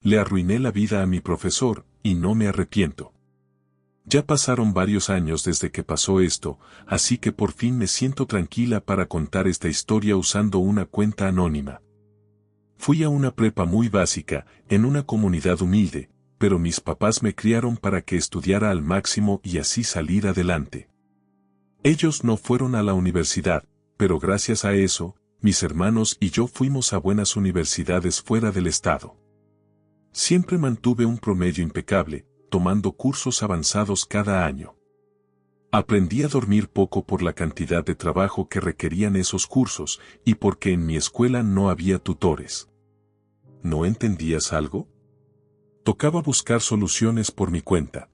Le arruiné la vida a mi profesor, y no me arrepiento. Ya pasaron varios años desde que pasó esto, así que por fin me siento tranquila para contar esta historia usando una cuenta anónima. Fui a una prepa muy básica, en una comunidad humilde, pero mis papás me criaron para que estudiara al máximo y así salir adelante. Ellos no fueron a la universidad, pero gracias a eso, mis hermanos y yo fuimos a buenas universidades fuera del estado. Siempre mantuve un promedio impecable, tomando cursos avanzados cada año. Aprendí a dormir poco por la cantidad de trabajo que requerían esos cursos y porque en mi escuela no había tutores. ¿No entendías algo? Tocaba buscar soluciones por mi cuenta.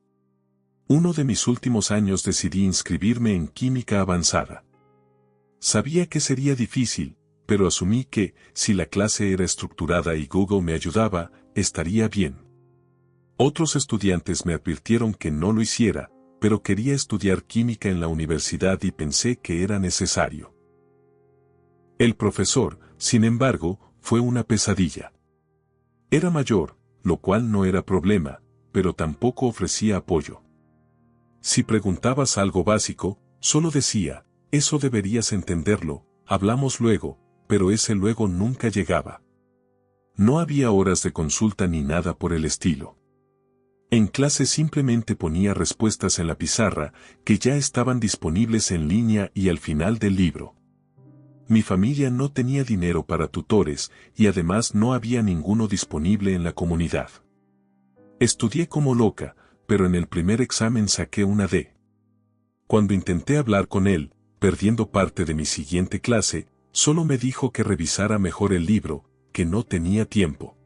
Uno de mis últimos años decidí inscribirme en química avanzada. Sabía que sería difícil, pero asumí que, si la clase era estructurada y Google me ayudaba, estaría bien. Otros estudiantes me advirtieron que no lo hiciera, pero quería estudiar química en la universidad y pensé que era necesario. El profesor, sin embargo, fue una pesadilla. Era mayor, lo cual no era problema, pero tampoco ofrecía apoyo. Si preguntabas algo básico, solo decía, eso deberías entenderlo, hablamos luego, pero ese luego nunca llegaba. No había horas de consulta ni nada por el estilo. En clase simplemente ponía respuestas en la pizarra, que ya estaban disponibles en línea y al final del libro. Mi familia no tenía dinero para tutores, y además no había ninguno disponible en la comunidad. Estudié como loca, pero en el primer examen saqué una D. Cuando intenté hablar con él, perdiendo parte de mi siguiente clase, solo me dijo que revisara mejor el libro, que no tenía tiempo.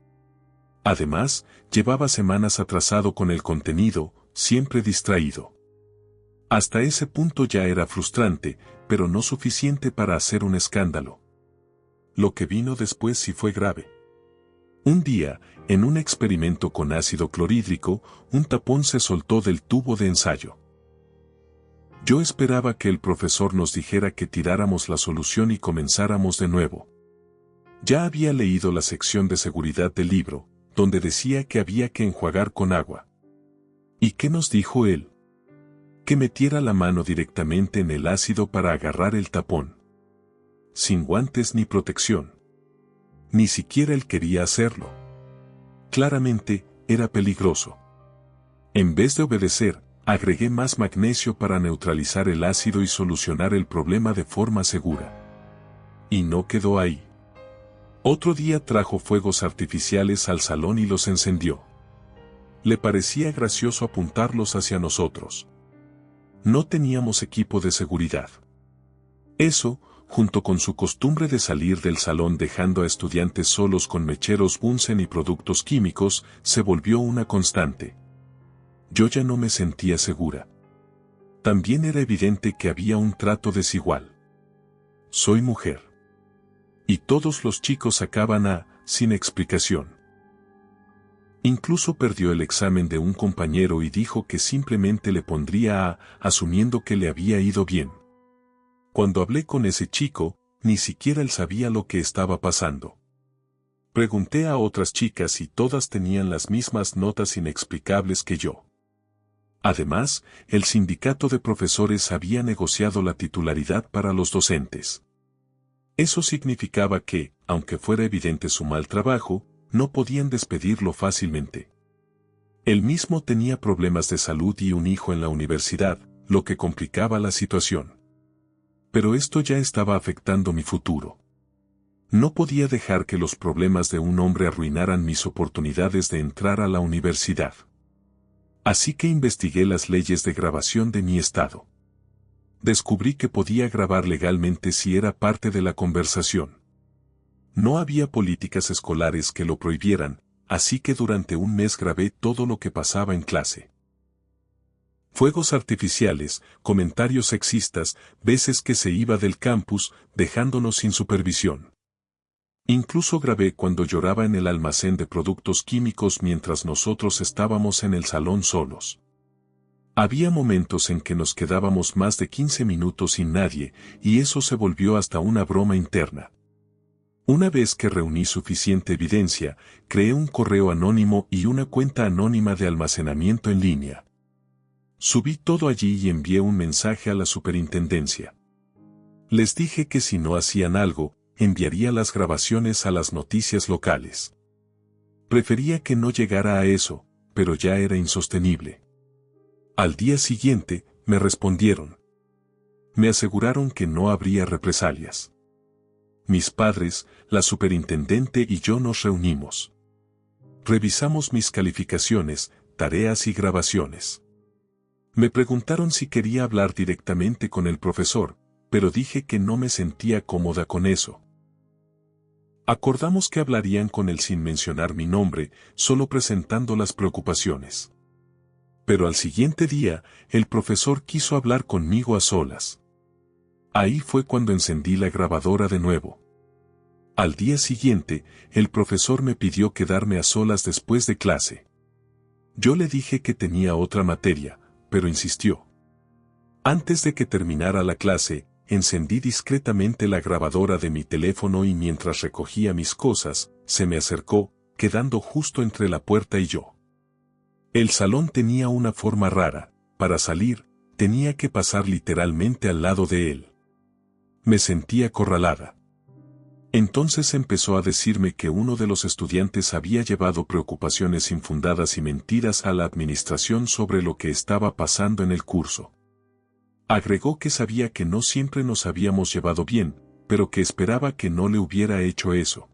Además, llevaba semanas atrasado con el contenido, siempre distraído. Hasta ese punto ya era frustrante, pero no suficiente para hacer un escándalo. Lo que vino después sí fue grave. Un día, en un experimento con ácido clorhídrico, un tapón se soltó del tubo de ensayo. Yo esperaba que el profesor nos dijera que tiráramos la solución y comenzáramos de nuevo. Ya había leído la sección de seguridad del libro, donde decía que había que enjuagar con agua. ¿Y qué nos dijo él? Que metiera la mano directamente en el ácido para agarrar el tapón. Sin guantes ni protección. Ni siquiera él quería hacerlo. Claramente, era peligroso. En vez de obedecer, agregué más magnesio para neutralizar el ácido y solucionar el problema de forma segura. Y no quedó ahí. Otro día trajo fuegos artificiales al salón y los encendió. Le parecía gracioso apuntarlos hacia nosotros. No teníamos equipo de seguridad. Eso, junto con su costumbre de salir del salón dejando a estudiantes solos con mecheros Bunsen y productos químicos, se volvió una constante. Yo ya no me sentía segura. También era evidente que había un trato desigual. Soy mujer. Y todos los chicos sacaban A, sin explicación. Incluso perdió el examen de un compañero y dijo que simplemente le pondría A, asumiendo que le había ido bien. Cuando hablé con ese chico, ni siquiera él sabía lo que estaba pasando. Pregunté a otras chicas y todas tenían las mismas notas inexplicables que yo. Además, el sindicato de profesores había negociado la titularidad para los docentes. Eso significaba que, aunque fuera evidente su mal trabajo, no podían despedirlo fácilmente. Él mismo tenía problemas de salud y un hijo en la universidad, lo que complicaba la situación. Pero esto ya estaba afectando mi futuro. No podía dejar que los problemas de un hombre arruinaran mis oportunidades de entrar a la universidad. Así que investigué las leyes de grabación de mi estado. Descubrí que podía grabar legalmente si era parte de la conversación. No había políticas escolares que lo prohibieran, así que durante un mes grabé todo lo que pasaba en clase. Fuegos artificiales, comentarios sexistas, veces que se iba del campus, dejándonos sin supervisión. Incluso grabé cuando lloraba en el almacén de productos químicos mientras nosotros estábamos en el salón solos. Había momentos en que nos quedábamos más de 15 minutos sin nadie, y eso se volvió hasta una broma interna. Una vez que reuní suficiente evidencia, creé un correo anónimo y una cuenta anónima de almacenamiento en línea. Subí todo allí y envié un mensaje a la superintendencia. Les dije que si no hacían algo, enviaría las grabaciones a las noticias locales. Prefería que no llegara a eso, pero ya era insostenible. Al día siguiente, me respondieron. Me aseguraron que no habría represalias. Mis padres, la superintendente y yo nos reunimos. Revisamos mis calificaciones, tareas y grabaciones. Me preguntaron si quería hablar directamente con el profesor, pero dije que no me sentía cómoda con eso. Acordamos que hablarían con él sin mencionar mi nombre, solo presentando las preocupaciones. Pero al siguiente día, el profesor quiso hablar conmigo a solas. Ahí fue cuando encendí la grabadora de nuevo. Al día siguiente, el profesor me pidió quedarme a solas después de clase. Yo le dije que tenía otra materia, pero insistió. Antes de que terminara la clase, encendí discretamente la grabadora de mi teléfono y mientras recogía mis cosas, se me acercó, quedando justo entre la puerta y yo. El salón tenía una forma rara, para salir, tenía que pasar literalmente al lado de él. Me sentí acorralada. Entonces empezó a decirme que uno de los estudiantes había llevado preocupaciones infundadas y mentiras a la administración sobre lo que estaba pasando en el curso. Agregó que sabía que no siempre nos habíamos llevado bien, pero que esperaba que no le hubiera hecho eso.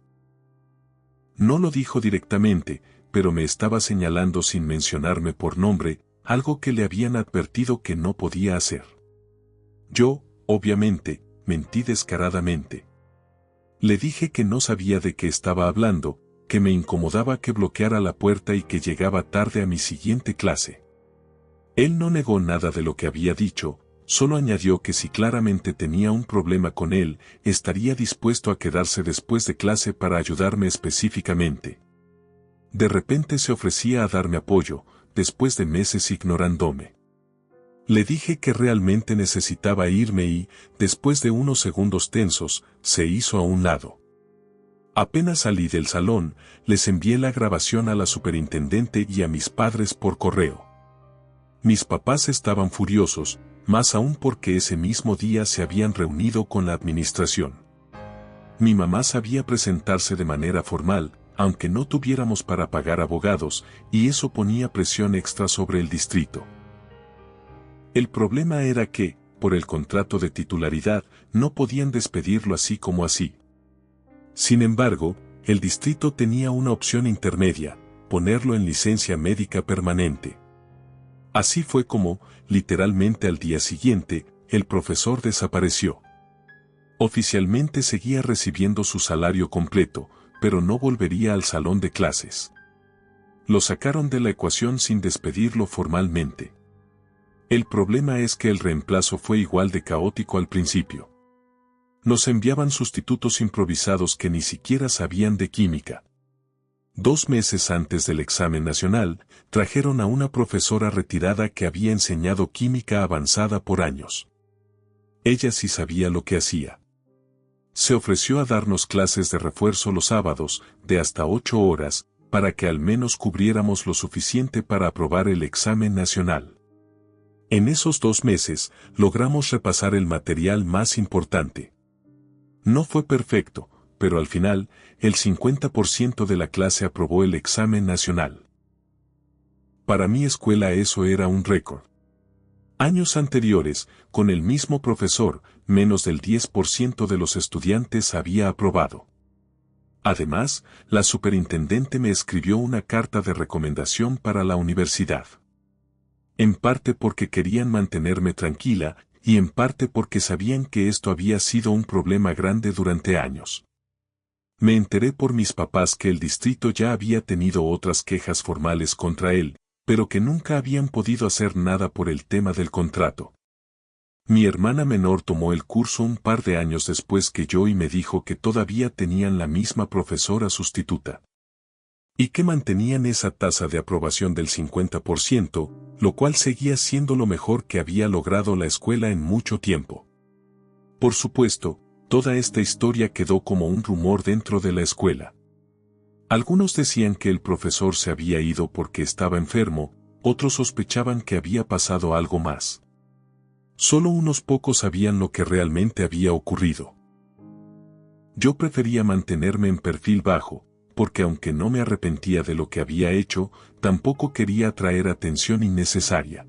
No lo dijo directamente, pero me estaba señalando sin mencionarme por nombre, algo que le habían advertido que no podía hacer. Yo, obviamente, mentí descaradamente. Le dije que no sabía de qué estaba hablando, que me incomodaba que bloqueara la puerta y que llegaba tarde a mi siguiente clase. Él no negó nada de lo que había dicho, solo añadió que si claramente tenía un problema con él, estaría dispuesto a quedarse después de clase para ayudarme específicamente. De repente se ofrecía a darme apoyo, después de meses ignorándome. Le dije que realmente necesitaba irme y, después de unos segundos tensos, se hizo a un lado. Apenas salí del salón, les envié la grabación a la superintendente y a mis padres por correo. Mis papás estaban furiosos, más aún porque ese mismo día se habían reunido con la administración. Mi mamá sabía presentarse de manera formal, aunque no tuviéramos para pagar abogados, y eso ponía presión extra sobre el distrito. El problema era que, por el contrato de titularidad, no podían despedirlo así como así. Sin embargo, el distrito tenía una opción intermedia, ponerlo en licencia médica permanente. Así fue como, literalmente al día siguiente, el profesor desapareció. Oficialmente seguía recibiendo su salario completo, pero no volvería al salón de clases. Lo sacaron de la ecuación sin despedirlo formalmente. El problema es que el reemplazo fue igual de caótico al principio. Nos enviaban sustitutos improvisados que ni siquiera sabían de química. 2 meses antes del examen nacional, trajeron a una profesora retirada que había enseñado química avanzada por años. Ella sí sabía lo que hacía. Se ofreció a darnos clases de refuerzo los sábados, de hasta 8 horas, para que al menos cubriéramos lo suficiente para aprobar el examen nacional. En esos 2 meses, logramos repasar el material más importante. No fue perfecto, pero al final, el 50% de la clase aprobó el examen nacional. Para mi escuela eso era un récord. Años anteriores, con el mismo profesor, menos del 10% de los estudiantes había aprobado. Además, la superintendente me escribió una carta de recomendación para la universidad. En parte porque querían mantenerme tranquila, y en parte porque sabían que esto había sido un problema grande durante años. Me enteré por mis papás que el distrito ya había tenido otras quejas formales contra él, pero que nunca habían podido hacer nada por el tema del contrato. Mi hermana menor tomó el curso un par de años después que yo y me dijo que todavía tenían la misma profesora sustituta. Y que mantenían esa tasa de aprobación del 50%, lo cual seguía siendo lo mejor que había logrado la escuela en mucho tiempo. Por supuesto, toda esta historia quedó como un rumor dentro de la escuela. Algunos decían que el profesor se había ido porque estaba enfermo, otros sospechaban que había pasado algo más. Solo unos pocos sabían lo que realmente había ocurrido. Yo prefería mantenerme en perfil bajo, porque aunque no me arrepentía de lo que había hecho, tampoco quería atraer atención innecesaria.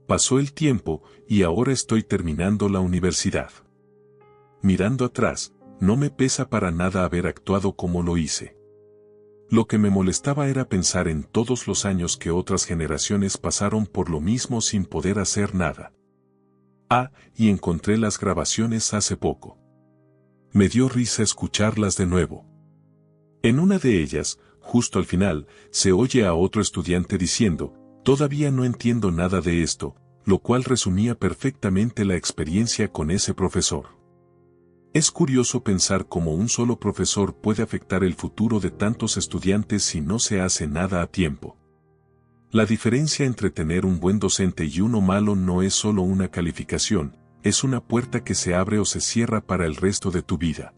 Pasó el tiempo, y ahora estoy terminando la universidad. Mirando atrás, no me pesa para nada haber actuado como lo hice. Lo que me molestaba era pensar en todos los años que otras generaciones pasaron por lo mismo sin poder hacer nada. Y encontré las grabaciones hace poco. Me dio risa escucharlas de nuevo. En una de ellas, justo al final, se oye a otro estudiante diciendo, «Todavía no entiendo nada de esto», lo cual resumía perfectamente la experiencia con ese profesor. Es curioso pensar cómo un solo profesor puede afectar el futuro de tantos estudiantes si no se hace nada a tiempo. La diferencia entre tener un buen docente y uno malo no es solo una calificación, es una puerta que se abre o se cierra para el resto de tu vida.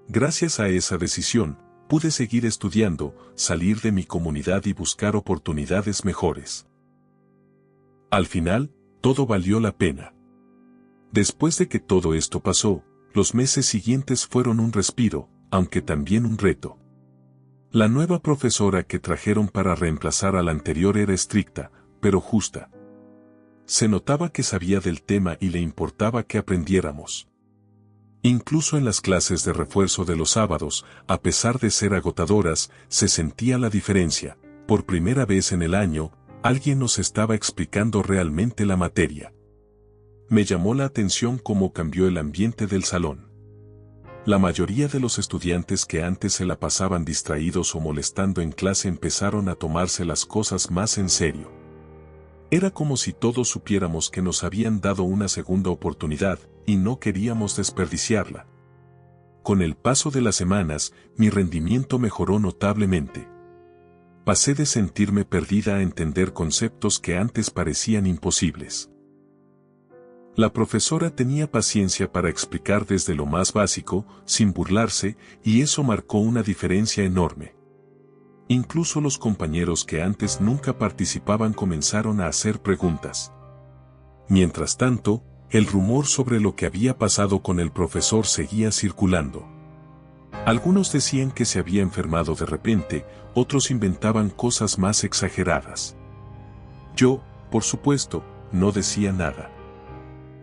Gracias a esa decisión, pude seguir estudiando, salir de mi comunidad y buscar oportunidades mejores. Al final, todo valió la pena. Después de que todo esto pasó, los meses siguientes fueron un respiro, aunque también un reto. La nueva profesora que trajeron para reemplazar a la anterior era estricta, pero justa. Se notaba que sabía del tema y le importaba que aprendiéramos. Incluso en las clases de refuerzo de los sábados, a pesar de ser agotadoras, se sentía la diferencia. Por primera vez en el año, alguien nos estaba explicando realmente la materia. Me llamó la atención cómo cambió el ambiente del salón. La mayoría de los estudiantes que antes se la pasaban distraídos o molestando en clase empezaron a tomarse las cosas más en serio. Era como si todos supiéramos que nos habían dado una segunda oportunidad, y no queríamos desperdiciarla. Con el paso de las semanas, mi rendimiento mejoró notablemente. Pasé de sentirme perdida a entender conceptos que antes parecían imposibles. La profesora tenía paciencia para explicar desde lo más básico, sin burlarse, y eso marcó una diferencia enorme. Incluso los compañeros que antes nunca participaban comenzaron a hacer preguntas. Mientras tanto, el rumor sobre lo que había pasado con el profesor seguía circulando. Algunos decían que se había enfermado de repente, otros inventaban cosas más exageradas. Yo, por supuesto, no decía nada.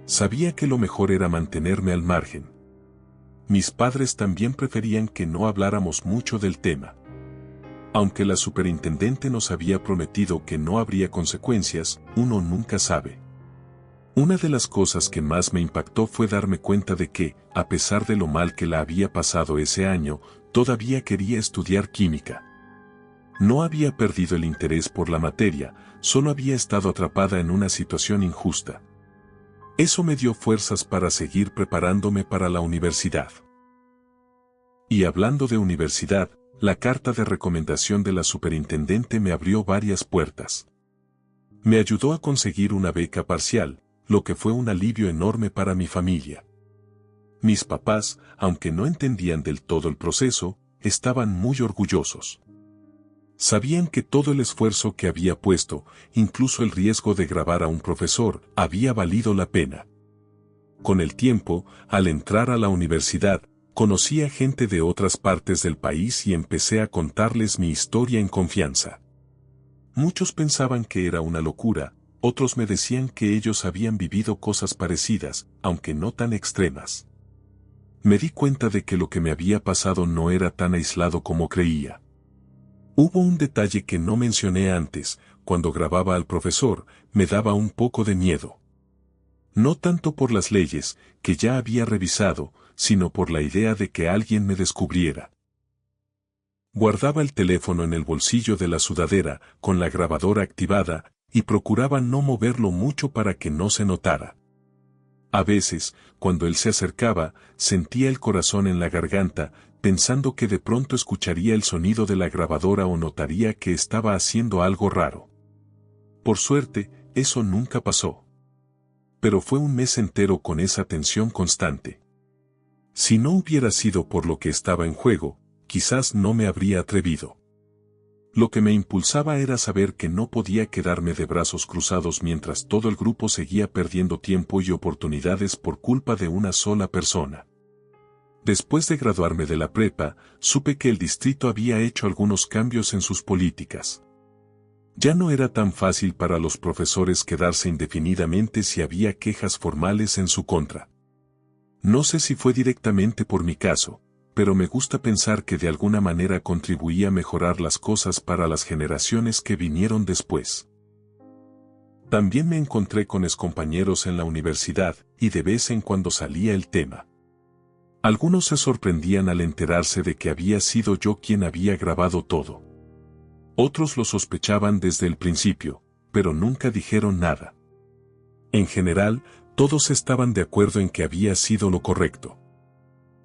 Sabía que lo mejor era mantenerme al margen. Mis padres también preferían que no habláramos mucho del tema. Aunque la superintendente nos había prometido que no habría consecuencias, uno nunca sabe. Una de las cosas que más me impactó fue darme cuenta de que, a pesar de lo mal que la había pasado ese año, todavía quería estudiar química. No había perdido el interés por la materia, solo había estado atrapada en una situación injusta. Eso me dio fuerzas para seguir preparándome para la universidad. Y hablando de universidad, la carta de recomendación de la superintendente me abrió varias puertas. Me ayudó a conseguir una beca parcial, lo que fue un alivio enorme para mi familia. Mis papás, aunque no entendían del todo el proceso, estaban muy orgullosos. Sabían que todo el esfuerzo que había puesto, incluso el riesgo de grabar a un profesor, había valido la pena. Con el tiempo, al entrar a la universidad, conocí a gente de otras partes del país y empecé a contarles mi historia en confianza. Muchos pensaban que era una locura, otros me decían que ellos habían vivido cosas parecidas, aunque no tan extremas. Me di cuenta de que lo que me había pasado no era tan aislado como creía. Hubo un detalle que no mencioné antes, cuando grababa al profesor, me daba un poco de miedo. No tanto por las leyes, que ya había revisado, sino por la idea de que alguien me descubriera. Guardaba el teléfono en el bolsillo de la sudadera, con la grabadora activada, y procuraba no moverlo mucho para que no se notara. A veces, cuando él se acercaba, sentía el corazón en la garganta, pensando que de pronto escucharía el sonido de la grabadora o notaría que estaba haciendo algo raro. Por suerte, eso nunca pasó. Pero fue un mes entero con esa tensión constante. Si no hubiera sido por lo que estaba en juego, quizás no me habría atrevido. Lo que me impulsaba era saber que no podía quedarme de brazos cruzados mientras todo el grupo seguía perdiendo tiempo y oportunidades por culpa de una sola persona. Después de graduarme de la prepa, supe que el distrito había hecho algunos cambios en sus políticas. Ya no era tan fácil para los profesores quedarse indefinidamente si había quejas formales en su contra. No sé si fue directamente por mi caso, pero me gusta pensar que de alguna manera contribuí a mejorar las cosas para las generaciones que vinieron después. También me encontré con excompañeros en la universidad, y de vez en cuando salía el tema. Algunos se sorprendían al enterarse de que había sido yo quien había grabado todo. Otros lo sospechaban desde el principio, pero nunca dijeron nada. En general, todos estaban de acuerdo en que había sido lo correcto.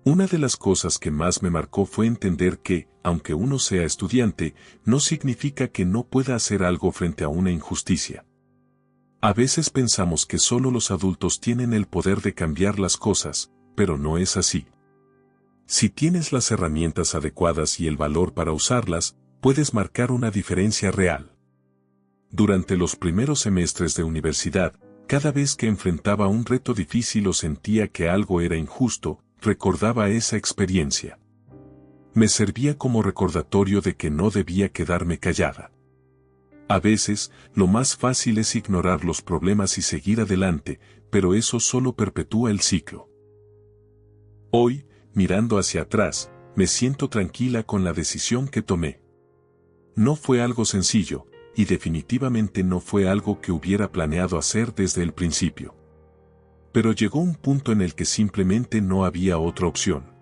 Una de las cosas que más me marcó fue entender que, aunque uno sea estudiante, no significa que no pueda hacer algo frente a una injusticia. A veces pensamos que solo los adultos tienen el poder de cambiar las cosas, pero no es así. Si tienes las herramientas adecuadas y el valor para usarlas, puedes marcar una diferencia real. Durante los primeros semestres de universidad, cada vez que enfrentaba un reto difícil o sentía que algo era injusto, recordaba esa experiencia. Me servía como recordatorio de que no debía quedarme callada. A veces, lo más fácil es ignorar los problemas y seguir adelante, pero eso solo perpetúa el ciclo. Hoy, mirando hacia atrás, me siento tranquila con la decisión que tomé. No fue algo sencillo, y definitivamente no fue algo que hubiera planeado hacer desde el principio. Pero llegó un punto en el que simplemente no había otra opción.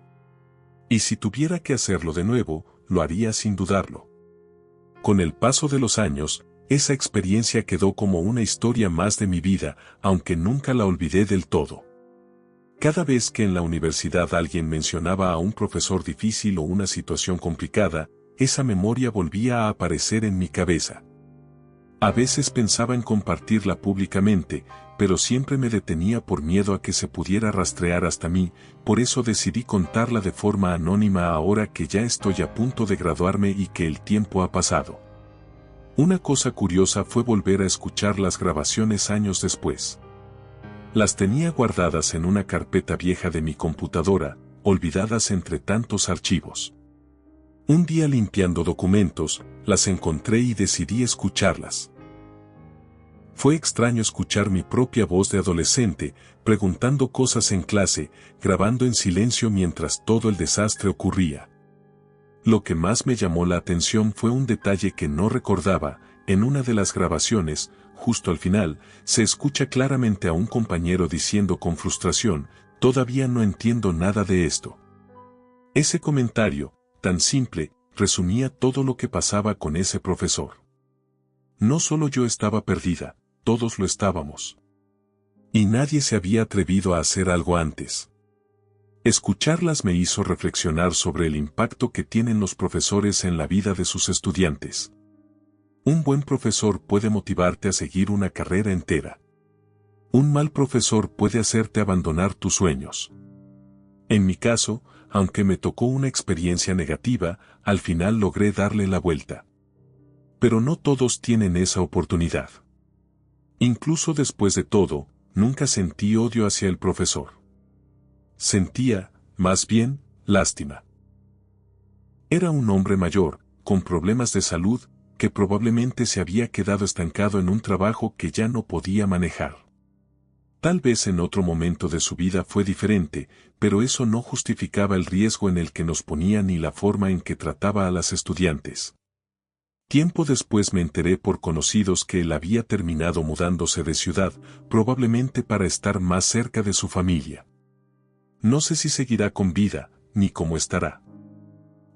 Y si tuviera que hacerlo de nuevo, lo haría sin dudarlo. Con el paso de los años, esa experiencia quedó como una historia más de mi vida, aunque nunca la olvidé del todo. Cada vez que en la universidad alguien mencionaba a un profesor difícil o una situación complicada, esa memoria volvía a aparecer en mi cabeza. A veces pensaba en compartirla públicamente, pero siempre me detenía por miedo a que se pudiera rastrear hasta mí, por eso decidí contarla de forma anónima ahora que ya estoy a punto de graduarme y que el tiempo ha pasado. Una cosa curiosa fue volver a escuchar las grabaciones años después. Las tenía guardadas en una carpeta vieja de mi computadora, olvidadas entre tantos archivos. Un día limpiando documentos, las encontré y decidí escucharlas. Fue extraño escuchar mi propia voz de adolescente, preguntando cosas en clase, grabando en silencio mientras todo el desastre ocurría. Lo que más me llamó la atención fue un detalle que no recordaba. En una de las grabaciones, justo al final, se escucha claramente a un compañero diciendo con frustración, «Todavía no entiendo nada de esto». Ese comentario, tan simple, resumía todo lo que pasaba con ese profesor. No solo yo estaba perdida, todos lo estábamos. Y nadie se había atrevido a hacer algo antes. Escucharlas me hizo reflexionar sobre el impacto que tienen los profesores en la vida de sus estudiantes. Un buen profesor puede motivarte a seguir una carrera entera. Un mal profesor puede hacerte abandonar tus sueños. En mi caso, aunque me tocó una experiencia negativa, al final logré darle la vuelta. Pero no todos tienen esa oportunidad. Incluso después de todo, nunca sentí odio hacia el profesor. Sentía, más bien, lástima. Era un hombre mayor, con problemas de salud, que probablemente se había quedado estancado en un trabajo que ya no podía manejar. Tal vez en otro momento de su vida fue diferente, pero eso no justificaba el riesgo en el que nos ponía ni la forma en que trataba a las estudiantes. Tiempo después me enteré por conocidos que él había terminado mudándose de ciudad, probablemente para estar más cerca de su familia. No sé si seguirá con vida, ni cómo estará.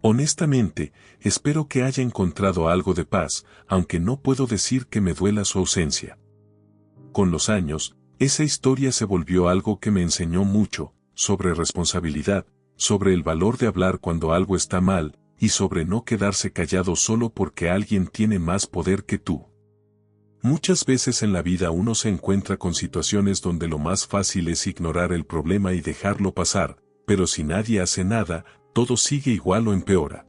Honestamente, espero que haya encontrado algo de paz, aunque no puedo decir que me duela su ausencia. Con los años, esa historia se volvió algo que me enseñó mucho, sobre responsabilidad, sobre el valor de hablar cuando algo está mal, y sobre no quedarse callado solo porque alguien tiene más poder que tú. Muchas veces en la vida uno se encuentra con situaciones donde lo más fácil es ignorar el problema y dejarlo pasar, pero si nadie hace nada, todo sigue igual o empeora.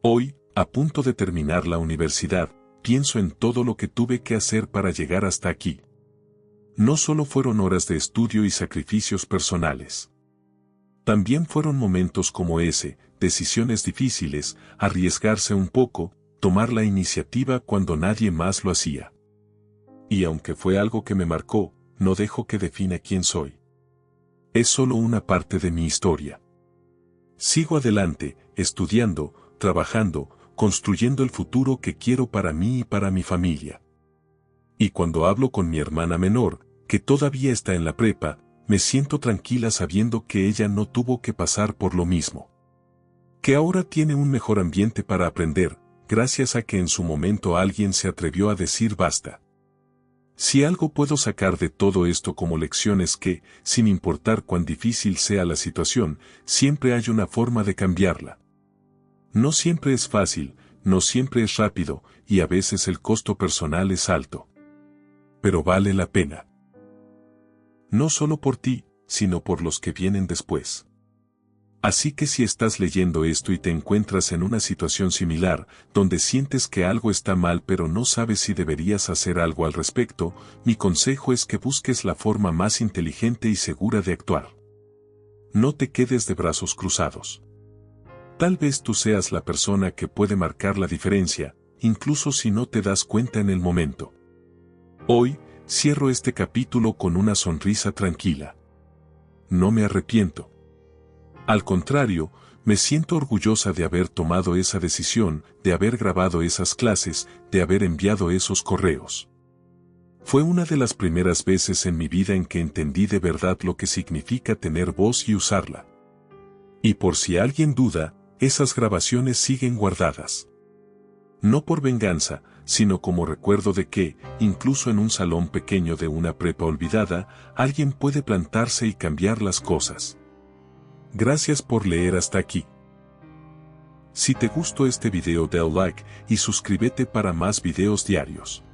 Hoy, a punto de terminar la universidad, pienso en todo lo que tuve que hacer para llegar hasta aquí. No solo fueron horas de estudio y sacrificios personales. También fueron momentos como ese, decisiones difíciles, arriesgarse un poco, tomar la iniciativa cuando nadie más lo hacía. Y aunque fue algo que me marcó, no dejo que defina quién soy. Es solo una parte de mi historia. Sigo adelante, estudiando, trabajando, construyendo el futuro que quiero para mí y para mi familia. Y cuando hablo con mi hermana menor, que todavía está en la prepa, me siento tranquila sabiendo que ella no tuvo que pasar por lo mismo. Que ahora tiene un mejor ambiente para aprender, gracias a que en su momento alguien se atrevió a decir basta. Si algo puedo sacar de todo esto como lección es que, sin importar cuán difícil sea la situación, siempre hay una forma de cambiarla. No siempre es fácil, no siempre es rápido, y a veces el costo personal es alto. Pero vale la pena. No solo por ti, sino por los que vienen después. Así que si estás leyendo esto y te encuentras en una situación similar, donde sientes que algo está mal pero no sabes si deberías hacer algo al respecto, mi consejo es que busques la forma más inteligente y segura de actuar. No te quedes de brazos cruzados. Tal vez tú seas la persona que puede marcar la diferencia, incluso si no te das cuenta en el momento. Hoy, cierro este capítulo con una sonrisa tranquila. No me arrepiento. Al contrario, me siento orgullosa de haber tomado esa decisión, de haber grabado esas clases, de haber enviado esos correos. Fue una de las primeras veces en mi vida en que entendí de verdad lo que significa tener voz y usarla. Y por si alguien duda, esas grabaciones siguen guardadas. No por venganza, sino como recuerdo de que, incluso en un salón pequeño de una prepa olvidada, alguien puede plantarse y cambiar las cosas. Gracias por leer hasta aquí. Si te gustó este video, dale like y suscríbete para más videos diarios.